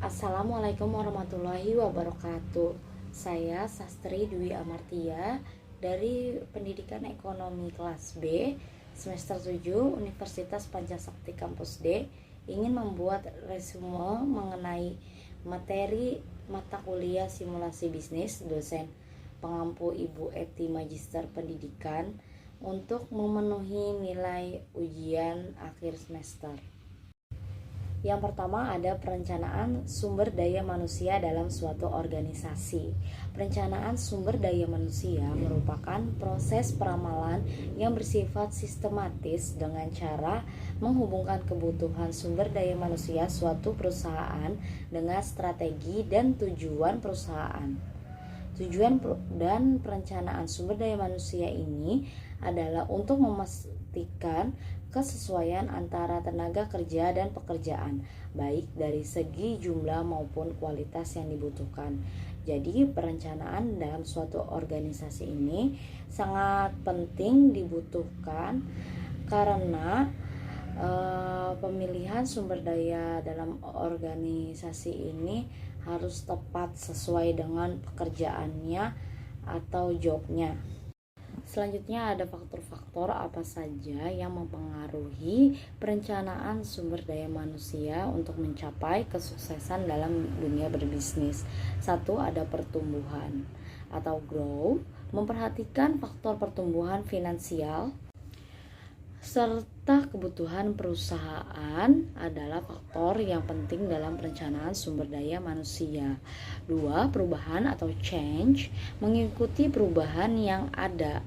Assalamualaikum warahmatullahi wabarakatuh. Saya Sastri Dwi Amartia dari Pendidikan Ekonomi kelas B semester 7 Universitas Pancasakti Kampus D ingin membuat resume mengenai materi mata kuliah simulasi bisnis dosen pengampu Ibu Eti Magister Pendidikan untuk memenuhi nilai ujian akhir semester. Yang pertama ada perencanaan sumber daya manusia dalam suatu organisasi. Perencanaan sumber daya manusia merupakan proses peramalan yang bersifat sistematis dengan cara menghubungkan kebutuhan sumber daya manusia suatu perusahaan dengan strategi dan tujuan perusahaan. Tujuan dan perencanaan sumber daya manusia ini adalah untuk memastikan kesesuaian antara tenaga kerja dan pekerjaan, baik dari segi jumlah maupun kualitas yang dibutuhkan. Jadi perencanaan dalam suatu organisasi ini sangat penting dibutuhkan karena pemilihan sumber daya dalam organisasi ini harus tepat sesuai dengan pekerjaannya atau jobnya. Selanjutnya ada faktor-faktor apa saja yang mempengaruhi perencanaan sumber daya manusia untuk mencapai kesuksesan dalam dunia berbisnis. Satu, ada pertumbuhan atau growth, memperhatikan faktor pertumbuhan finansial serta kebutuhan perusahaan adalah faktor yang penting dalam perencanaan sumber daya manusia. Dua, perubahan atau change, mengikuti perubahan yang ada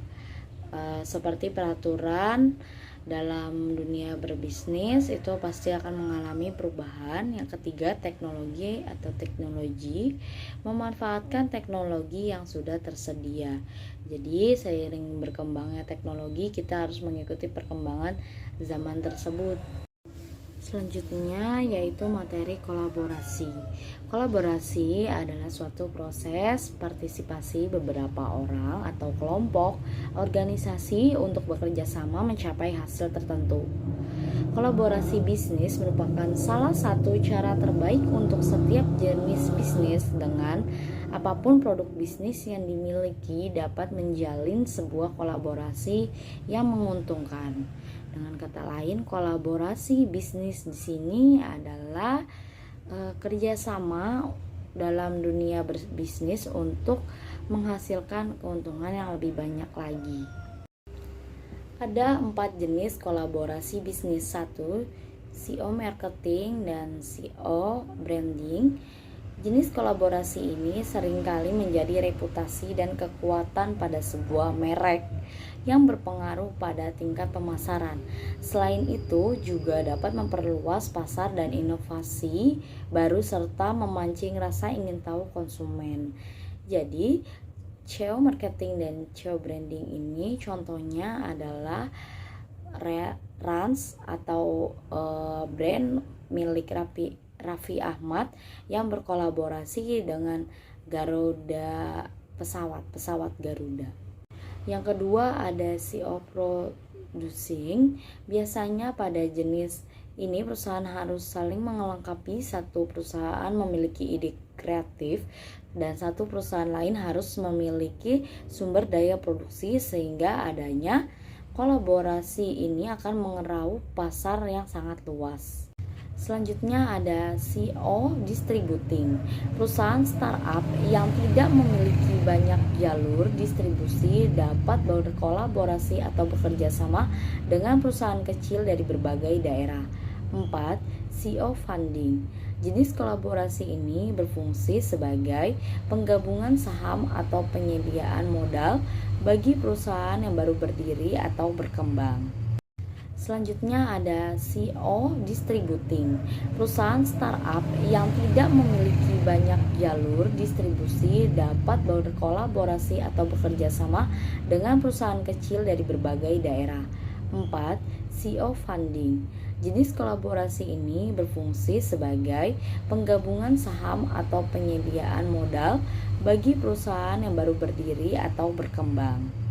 seperti peraturan dalam dunia berbisnis itu pasti akan mengalami perubahan. Yang ketiga, teknologi atau teknologi, memanfaatkan teknologi yang sudah tersedia. Jadi seiring berkembangnya teknologi, kita harus mengikuti perkembangan zaman tersebut. Selanjutnya yaitu materi kolaborasi. Kolaborasi adalah suatu proses partisipasi beberapa orang atau kelompok organisasi untuk bekerja sama mencapai hasil tertentu. Kolaborasi bisnis merupakan salah satu cara terbaik untuk setiap jenis bisnis dengan apapun produk bisnis yang dimiliki dapat menjalin sebuah kolaborasi yang menguntungkan. Dengan kata lain, kolaborasi bisnis di sini adalah kerjasama dalam dunia berbisnis untuk menghasilkan keuntungan yang lebih banyak lagi. Ada 4 jenis kolaborasi bisnis. 1. SEO marketing dan SEO branding. Jenis kolaborasi ini seringkali menjadi reputasi dan kekuatan pada sebuah merek yang berpengaruh pada tingkat pemasaran. Selain itu, juga dapat memperluas pasar dan inovasi baru serta memancing rasa ingin tahu konsumen. Jadi, SEO marketing dan SEO branding ini contohnya adalah Rans atau brand milik Raffi Ahmad yang berkolaborasi dengan Garuda pesawat Garuda. Yang kedua ada SEO producing. Biasanya pada jenis ini perusahaan harus saling melengkapi. Satu perusahaan memiliki ide kreatif dan satu perusahaan lain harus memiliki sumber daya produksi, sehingga adanya kolaborasi ini akan mengeraup pasar yang sangat luas. Selanjutnya ada SEO distributing. Perusahaan startup yang tidak memiliki banyak jalur distribusi dapat berkolaborasi atau bekerja sama dengan perusahaan kecil dari berbagai daerah. 4. SEO funding. Jenis kolaborasi ini berfungsi sebagai penggabungan saham atau penyediaan modal bagi perusahaan yang baru berdiri atau berkembang. Selanjutnya ada SEO distributing. Perusahaan startup yang tidak memiliki banyak jalur distribusi dapat berkolaborasi atau bekerja sama dengan perusahaan kecil dari berbagai daerah. 4. SEO funding. Jenis kolaborasi ini berfungsi sebagai penggabungan saham atau penyediaan modal bagi perusahaan yang baru berdiri atau berkembang.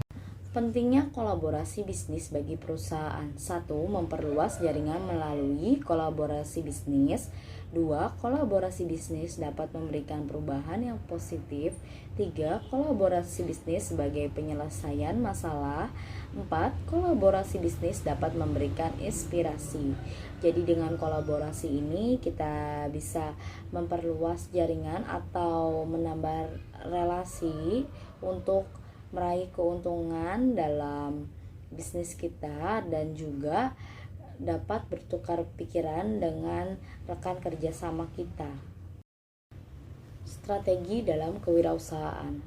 Pentingnya kolaborasi bisnis bagi perusahaan. 1. Memperluas jaringan melalui kolaborasi bisnis. 2. Kolaborasi bisnis dapat memberikan perubahan yang positif. 3. Kolaborasi bisnis sebagai penyelesaian masalah. 4. Kolaborasi bisnis dapat memberikan inspirasi. Jadi dengan kolaborasi ini kita bisa memperluas jaringan atau menambah relasi untuk meraih keuntungan dalam bisnis kita, dan juga dapat bertukar pikiran dengan rekan kerjasama kita. Strategi dalam kewirausahaan.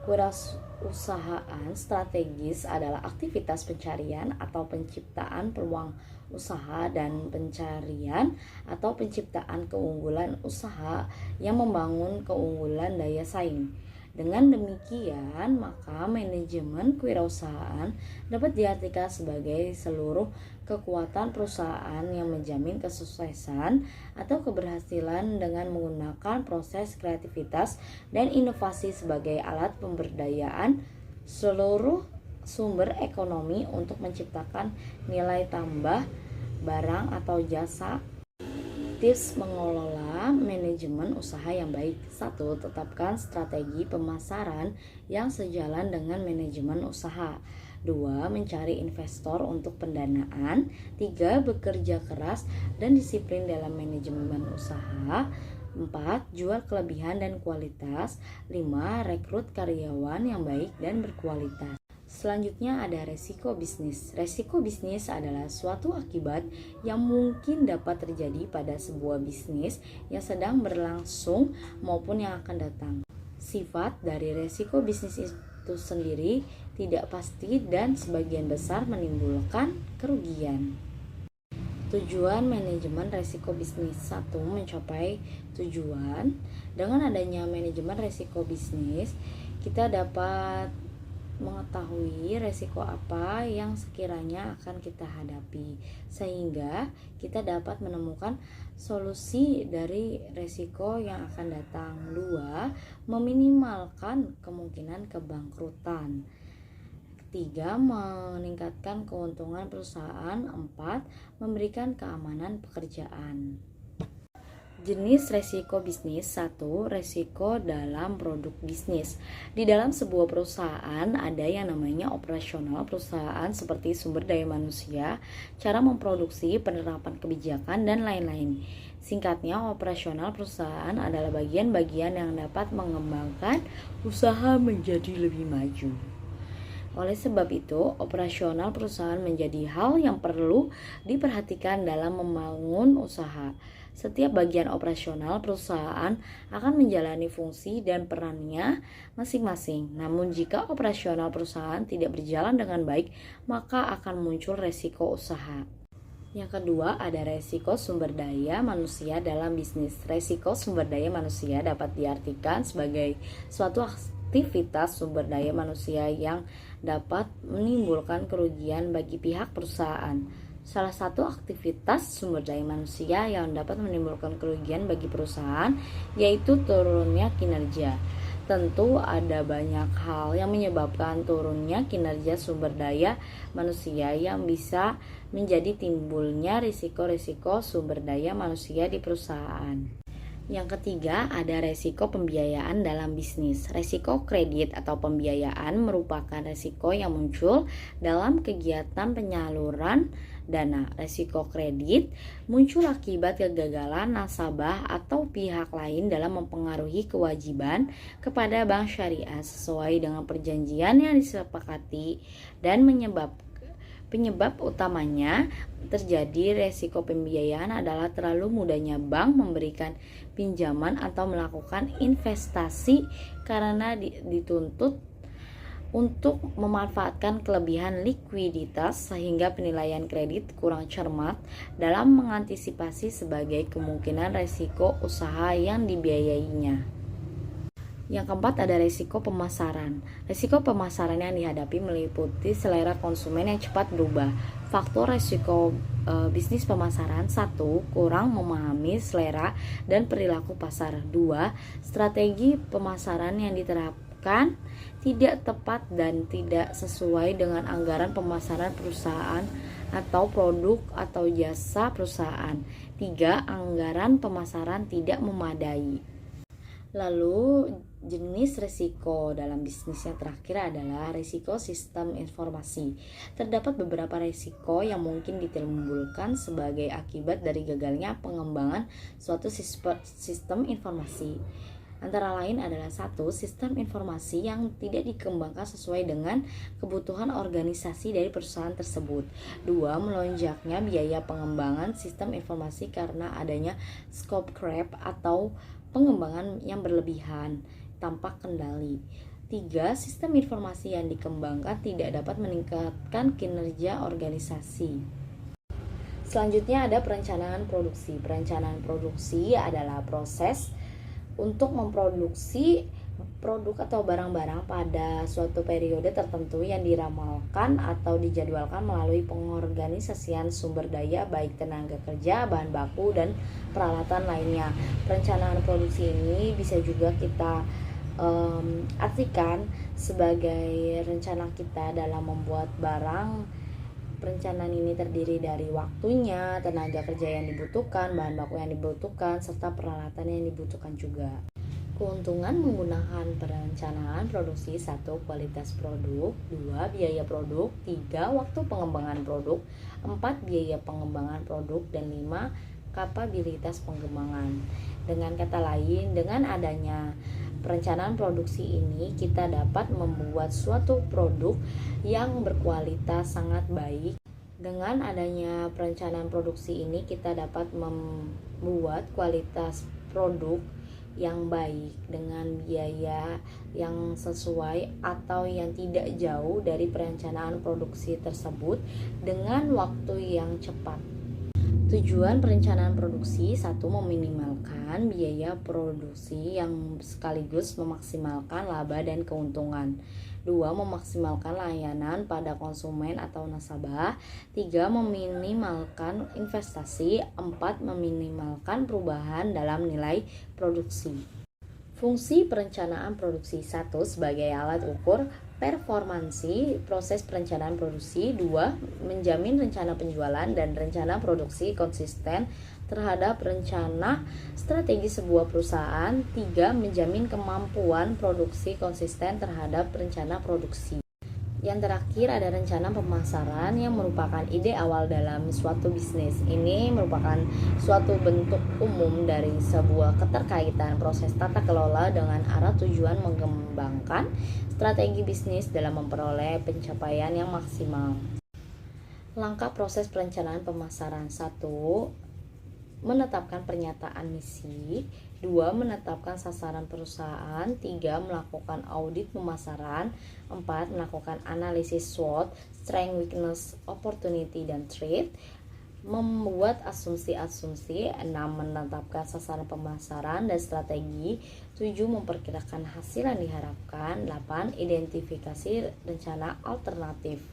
Kewirausahaan strategis adalah aktivitas pencarian atau penciptaan peluang usaha dan pencarian atau penciptaan keunggulan usaha yang membangun keunggulan daya saing. Dengan demikian, maka manajemen kewirausahaan dapat diartikan sebagai seluruh kekuatan perusahaan yang menjamin kesuksesan atau keberhasilan dengan menggunakan proses kreativitas dan inovasi sebagai alat pemberdayaan seluruh sumber ekonomi untuk menciptakan nilai tambah barang atau jasa. Tips mengelola manajemen usaha yang baik. 1. Tetapkan strategi pemasaran yang sejalan dengan manajemen usaha. 2. Mencari investor untuk pendanaan. 3. Bekerja keras dan disiplin dalam manajemen usaha. 4. Jual kelebihan dan kualitas. 5. Rekrut karyawan yang baik dan berkualitas. Selanjutnya ada resiko bisnis. Resiko bisnis adalah suatu akibat yang mungkin dapat terjadi pada sebuah bisnis yang sedang berlangsung maupun yang akan datang. Sifat dari resiko bisnis itu sendiri tidak pasti dan sebagian besar menimbulkan kerugian. Tujuan manajemen resiko bisnis. 1. Mencapai tujuan. Dengan adanya manajemen resiko bisnis, kita dapat mengetahui resiko apa yang sekiranya akan kita hadapi, sehingga kita dapat menemukan solusi dari resiko yang akan datang. 2. Meminimalkan kemungkinan kebangkrutan. 3. Meningkatkan keuntungan perusahaan. 4. Memberikan keamanan pekerjaan. Jenis resiko bisnis. 1. Resiko dalam produk bisnis. Di dalam sebuah perusahaan ada yang namanya operasional perusahaan seperti sumber daya manusia, cara memproduksi, penerapan kebijakan, dan lain-lain. Singkatnya, operasional perusahaan adalah bagian-bagian yang dapat mengembangkan usaha menjadi lebih maju. Oleh sebab itu, operasional perusahaan menjadi hal yang perlu diperhatikan dalam membangun usaha. Setiap bagian operasional perusahaan akan menjalani fungsi dan perannya masing-masing. Namun jika operasional perusahaan tidak berjalan dengan baik, maka akan muncul resiko usaha. Yang kedua, ada resiko sumber daya manusia dalam bisnis. Resiko sumber daya manusia dapat diartikan sebagai suatu aktivitas sumber daya manusia yang dapat menimbulkan kerugian bagi pihak perusahaan. Salah satu aktivitas sumber daya manusia yang dapat menimbulkan kerugian bagi perusahaan yaitu turunnya kinerja. Tentu ada banyak hal yang menyebabkan turunnya kinerja sumber daya manusia yang bisa menjadi timbulnya risiko-risiko sumber daya manusia di perusahaan. Yang ketiga, ada resiko pembiayaan dalam bisnis. Resiko kredit atau pembiayaan merupakan resiko yang muncul dalam kegiatan penyaluran dana. Resiko kredit muncul akibat kegagalan nasabah atau pihak lain dalam mempengaruhi kewajiban kepada bank syariah sesuai dengan perjanjian yang disepakati, dan penyebab utamanya terjadi resiko pembiayaan adalah terlalu mudahnya bank memberikan pinjaman atau melakukan investasi karena dituntut untuk memanfaatkan kelebihan likuiditas, sehingga penilaian kredit kurang cermat dalam mengantisipasi sebagai kemungkinan resiko usaha yang dibiayainya. Yang keempat, ada resiko pemasaran. Resiko pemasaran yang dihadapi meliputi selera konsumen yang cepat berubah. Faktor resiko bisnis pemasaran. 1. Kurang memahami selera dan perilaku pasar. 2. Strategi pemasaran yang diterapkan tidak tepat dan tidak sesuai dengan anggaran pemasaran perusahaan atau produk atau jasa perusahaan. 3. Anggaran pemasaran tidak memadai. Lalu jenis risiko dalam bisnis yang terakhir adalah risiko sistem informasi. Terdapat beberapa risiko yang mungkin ditimbulkan sebagai akibat dari gagalnya pengembangan suatu sistem informasi. Antara lain adalah 1. Sistem informasi yang tidak dikembangkan sesuai dengan kebutuhan organisasi dari perusahaan tersebut. 2. Melonjaknya biaya pengembangan sistem informasi karena adanya scope creep atau pengembangan yang berlebihan tanpa kendali. 3. Sistem informasi yang dikembangkan tidak dapat meningkatkan kinerja organisasi. Selanjutnya ada perencanaan produksi. Perencanaan produksi adalah proses untuk memproduksi produk atau barang-barang pada suatu periode tertentu yang diramalkan atau dijadwalkan melalui pengorganisasian sumber daya baik tenaga kerja, bahan baku, dan peralatan lainnya. Perencanaan produksi ini bisa juga kita artikan sebagai rencana kita dalam membuat barang. Perencanaan ini terdiri dari waktunya, tenaga kerja yang dibutuhkan, bahan baku yang dibutuhkan, serta peralatan yang dibutuhkan juga. Keuntungan menggunakan perencanaan produksi: 1. Kualitas produk. 2. Biaya produk. 3. Waktu pengembangan produk. 4. Biaya pengembangan produk. Dan 5. Kapabilitas pengembangan. Dengan kata lain, dengan adanya perencanaan produksi ini, kita dapat membuat suatu produk yang berkualitas sangat baik. Dengan adanya perencanaan produksi ini, kita dapat membuat kualitas produk yang baik dengan biaya yang sesuai atau yang tidak jauh dari perencanaan produksi tersebut dengan waktu yang cepat. Tujuan perencanaan produksi: 1. Meminimalkan biaya produksi yang sekaligus memaksimalkan laba dan keuntungan. 2. Memaksimalkan layanan pada konsumen atau nasabah. 3. Meminimalkan investasi. 4. Meminimalkan perubahan dalam nilai produksi. Fungsi perencanaan produksi: 1. Sebagai alat ukur performansi proses perencanaan produksi. 2. Menjamin rencana penjualan dan rencana produksi konsisten terhadap rencana strategi sebuah perusahaan. 3. Menjamin kemampuan produksi konsisten terhadap rencana produksi. Yang terakhir ada rencana pemasaran yang merupakan ide awal dalam suatu bisnis. Ini merupakan suatu bentuk umum dari sebuah keterkaitan proses tata kelola dengan arah tujuan mengembangkan strategi bisnis dalam memperoleh pencapaian yang maksimal. Langkah proses perencanaan pemasaran: 1. Menetapkan pernyataan misi. 2. Menetapkan sasaran perusahaan. 3. Melakukan audit pemasaran. 4. Melakukan analisis SWOT, strength, weakness, opportunity, dan threat. Membuat asumsi-asumsi. 6. Menetapkan sasaran pemasaran dan strategi. 7. Memperkirakan hasil yang diharapkan. 8. Identifikasi rencana alternatif.